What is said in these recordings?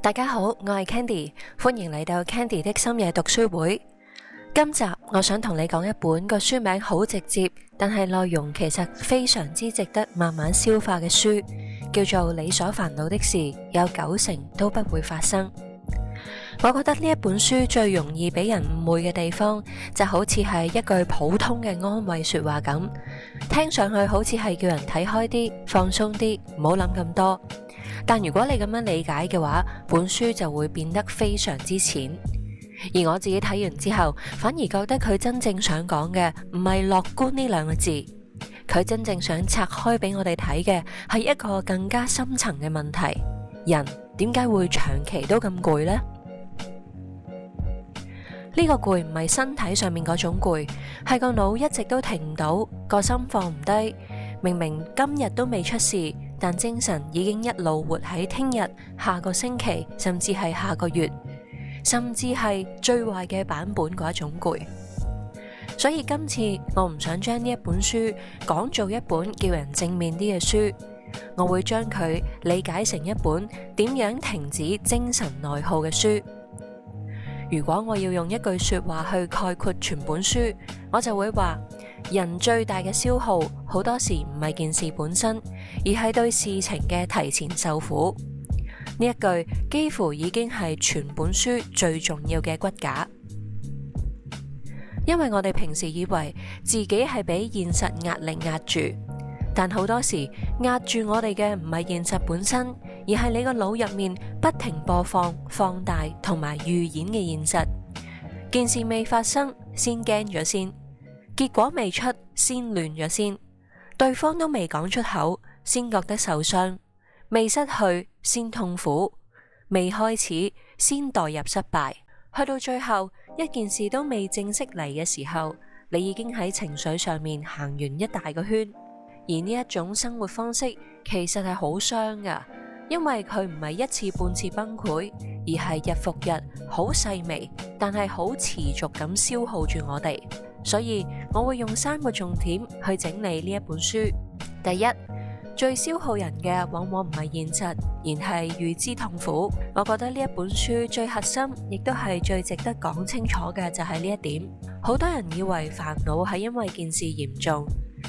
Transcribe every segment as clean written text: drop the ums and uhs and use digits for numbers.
大家好，我係 Candy，歡迎嚟到 Candy 的深夜讀書會。今集我想同你講一本個書名好直接，但係內容其實非常之值得慢慢消化嘅書，叫做《你所煩惱的事有90%都不會發生》。我覺得呢一本書最容易俾人誤會嘅地方，就好似係一句普通嘅安慰說話咁，聽上去好似係叫人睇開啲、放鬆啲，唔好諗咁多。但如果你咁樣理解嘅話，本書就會變得非常之淺。而我自己睇完之後，反而覺得佢真正想講嘅唔係樂觀呢兩個字，佢真正想拆開俾我哋睇嘅係一個更加深層嘅問題：人點解會長期都咁攰呢？呢個攰唔係身體上面嗰種攰，係個腦一直都停唔到，個心放唔低。明明今日都未出事，但精神已經一路活喺聽日、下個星期，甚至係下個月，甚至係最壞嘅版本嗰一種攰。所以今次我唔想將呢一本書講做一本叫人正面啲嘅書，我會將佢理解成一本點樣停止精神內耗嘅書。如果我要用一句說話去概括全本書，我就會話：人最大嘅消耗好多時唔係件事本身，而係對事情嘅提前受苦。呢一句幾乎已經係全本書最重要嘅骨架。因為我哋平時以為自己係俾現實壓力壓住，但好多時壓住我哋嘅唔係現實本身，而係你個腦入面不停播放、放大同埋預演嘅現實。件事未發生，先驚咗先；結果未出，先亂咗先；對方都未講出口，先覺得受傷；未失去，先痛苦；未開始，先代入失敗。去到最後，一件事都未正式嚟嘅時候，你已經喺情緒上面行完一大個圈。而呢一種生活方式其實係好傷㗎，因為佢唔係一次半次崩潰，而係日復日好細微，但係好持續咁消耗住我哋。所以我會用3個重點去整理呢一本書。第一，最消耗人嘅往往唔係現實，而係預知痛苦。我覺得呢一本書最核心，亦都係最值得講清楚嘅就係呢一點。好多人以為煩惱係因為件事嚴重，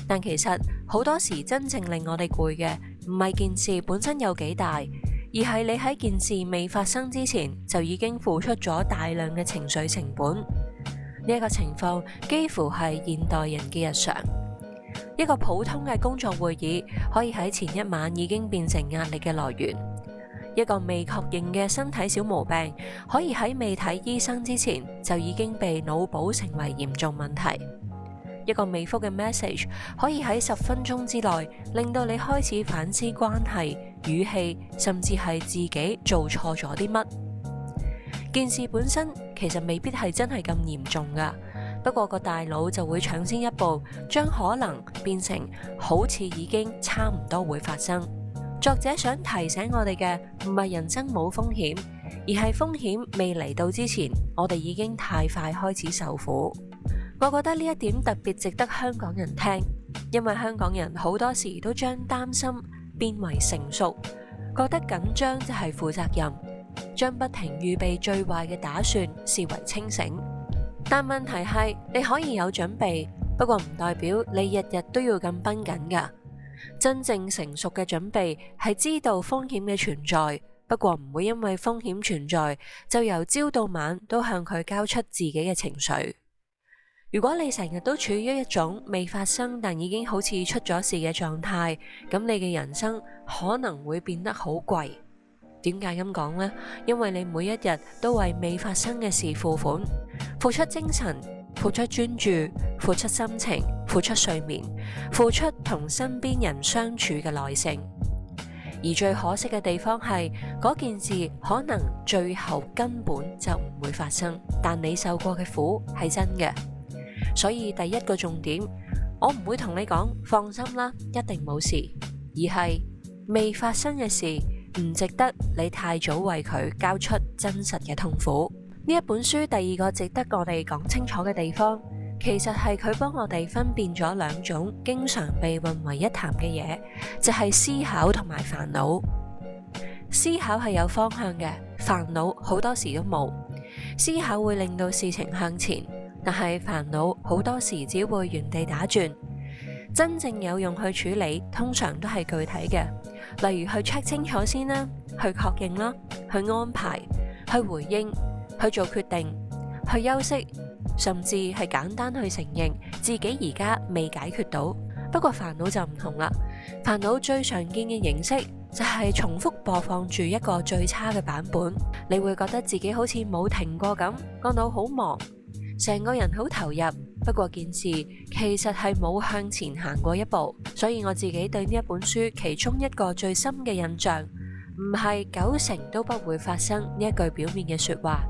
但其實好多時真正令我哋攰嘅唔係件事本身有幾大，而係你喺件事未發生之前就已經付出咗大量嘅情緒成本。呢一個情況幾乎係現代人嘅日常。一個普通嘅工作會議可以喺前一晚已經變成壓力嘅來源。一個未確認嘅身體小毛病可以喺未睇醫生之前就已經被腦補成為嚴重問題。一個未覆嘅 message 可以喺10分鐘之內令到你開始反思關係、語氣，甚至係自己做錯咗啲乜。件事本身其實未必係真係咁嚴重㗎，不過個大腦就會搶先一步，將可能變成好似已經差唔多會發生。作者想提醒我哋嘅唔係人生冇風險，而係風險未嚟到之前，我哋已經太快開始受苦。我覺得呢一點特別值得香港人聽，因為香港人好多時都將擔心變為成熟，覺得緊張就係負責任，將不停預備最壞嘅打算視為清醒。但問題係你可以有準備，不過唔代表你日日都要咁繃緊㗎。真正成熟嘅準備係知道風險嘅存在，不過唔會因為風險存在就由朝到晚都向佢交出自己嘅情緒。如果你成日都處於一種未發生但已經好似出咗事嘅狀態，咁你嘅人生可能會變得好貴。點解咁講呢？因為你每一日都為未發生嘅事付款，付出精神，付出專注，付出心情，付出睡眠，付出同身邊人相處嘅耐性。而最可惜嘅地方係，嗰件事可能最後根本就唔會發生，但你受過嘅苦係真嘅。所以第一個重點，我唔會同你講放心啦，一定冇事，而係未發生嘅事唔值得你太早為佢交出真實嘅痛苦。呢一本書第二個值得我哋講清楚嘅地方，其實係佢幫我哋分辨咗兩種經常被混為一談嘅嘢，就係思考同埋煩惱。思考係有方向嘅，煩惱好多時都冇。思考會令到事情向前，但係煩惱好多時只會原地打轉。真正有用去處理，通常都係具體嘅，例如去 check 清楚先啦，去確認啦，去安排，去回應，去做決定，去休息，甚至係簡單去承認自己而家未解決到。不過煩惱就唔同啦，煩惱最常見嘅形式就係重複播放住一個最差嘅版本，你會覺得自己好似冇停過咁，個腦好忙，成個人好投入。不過件事其實係冇向前行過一步，所以我自己對呢一本書其中一個最深嘅印象，唔係90%都不會發生呢一句表面嘅說話，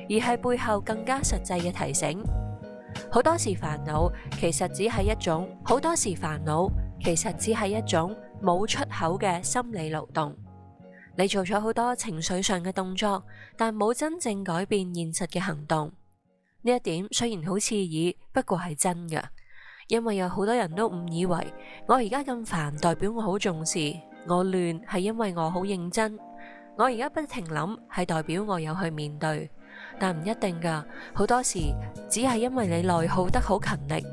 而係背後更加實際嘅提醒。好多時煩惱其實只係一種冇出口嘅心理勞動。你做咗好多情緒上嘅動作，但冇真正改變現實嘅行動。呢一點雖然好刺耳，不過係真㗎，因為有好多人都誤以為我而家咁煩代表我好重視，我亂係因為我好認真，我而家不停諗係代表我有去面對，但唔一定㗎，好多時只係因為你內耗得好勤力。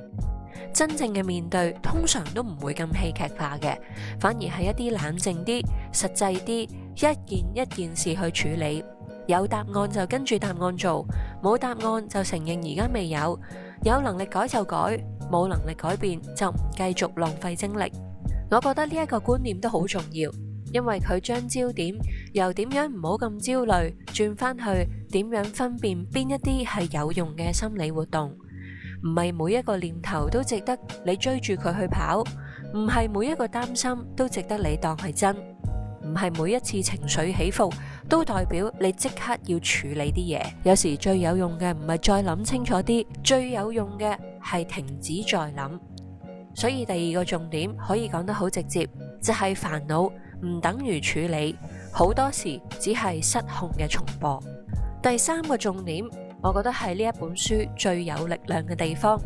真正嘅面對通常都唔會咁戲劇化嘅，反而係一啲冷靜啲、實際啲，一件一件事去處理。有答案就跟住答案做，冇答案就承認而家未有，有能力改就改，冇能力改變就唔繼續浪費精力。我覺得呢一個觀念都好重要，因為佢將焦點由點樣唔好咁焦慮轉翻去點樣分辨邊一啲係有用嘅心理活動。唔係每一個念頭都值得你追住佢去跑，唔係每一個擔心都值得你當係真，唔係每一次情緒起伏都代表你即刻要處理啲嘢。有時最有用嘅唔係再諗清楚啲，最有用嘅係停止再諗。所以第二個重點可以講得好直接，就係煩惱唔等於處理，好多時只係失控嘅重播。第三個重點，我覺得係呢一本書最有力量嘅地方，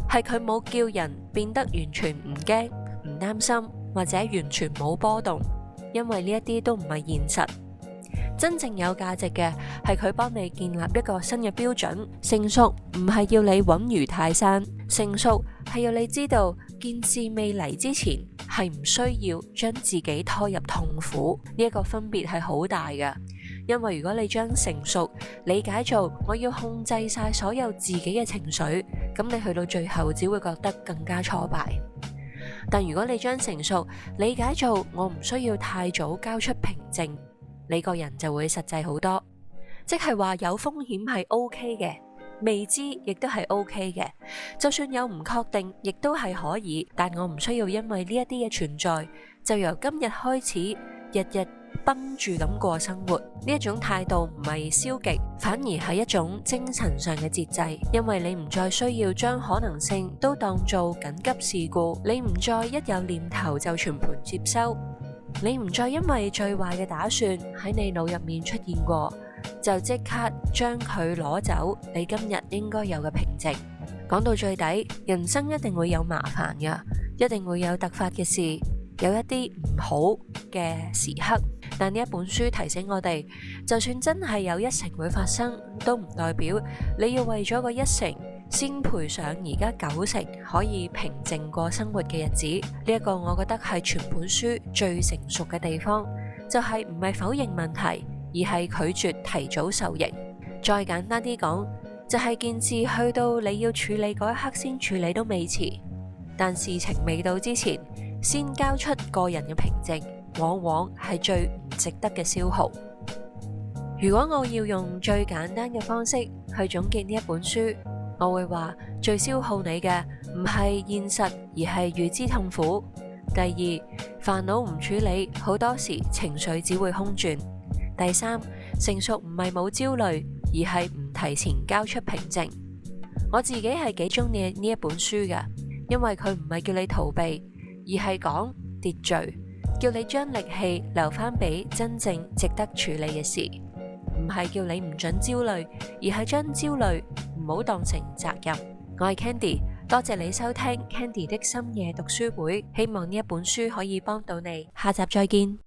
係佢冇叫人變得完全唔驚、唔擔心或者完全冇波動，因為呢一啲都唔係現實。真正有價值嘅係佢幫你建立一個新嘅標準。成熟唔係要你穩如泰山，成熟係要你知道件事未嚟之前係唔需要將自己拖入痛苦。呢一個分別係好大嘅。因為如果你將成熟理解做我要控制晒所有自己嘅情緒，咁你去到最後只會覺得更加挫敗。但如果你將成熟理解做我唔需要太早交出平靜，你個人就會實際好多。即係話有風險係 OK 嘅，未知亦都係 OK 嘅，就算有唔確定亦都係可以，但我唔需要因為呢一啲嘅存在就由今日開始日日繃住咁過生活。呢一種態度唔係消極，反而係一種精神上嘅節制，因為你唔再需要將可能性都當做緊急事故，你唔再一有念頭就全盤接收，你唔再因為最壞嘅打算喺你腦入面出現過就即刻將佢攞走你今日應該有嘅平靜。講到最底，人生一定會有麻煩㗎，一定會有突發嘅事，有一啲唔好嘅時刻，但呢一本書提醒我哋，就算真係有1成會發生，都唔代表你要為咗個1成先賠上而家90%可以平靜過生活嘅日子。呢一個我覺得係全本書最成熟嘅地方，就係唔係否認問題，而係拒絕提早受刑。再簡單啲講，就係件事去到你要處理嗰一刻先處理都未遲，但事情未到之前先交出個人嘅平靜，往往係最唔值得嘅消耗。如果我要用最簡單嘅方式去總結呢一本書，我會話最消耗你嘅唔係現實，而係預知痛苦。第二，煩惱唔處理，好多時情緒只會空轉。第三，成熟唔係冇焦慮，而係唔提前交出平靜。我自己係幾中意呢一本書嘅，因為佢唔係叫你逃避，而係講秩序，叫你將力氣留返俾真正值得處理嘅事，唔係叫你唔准焦慮，而係將焦慮唔好當成責任。我係 Candy， 多謝你收聽 Candy 的深夜讀書會，希望呢一本書可以幫到你。下集再見。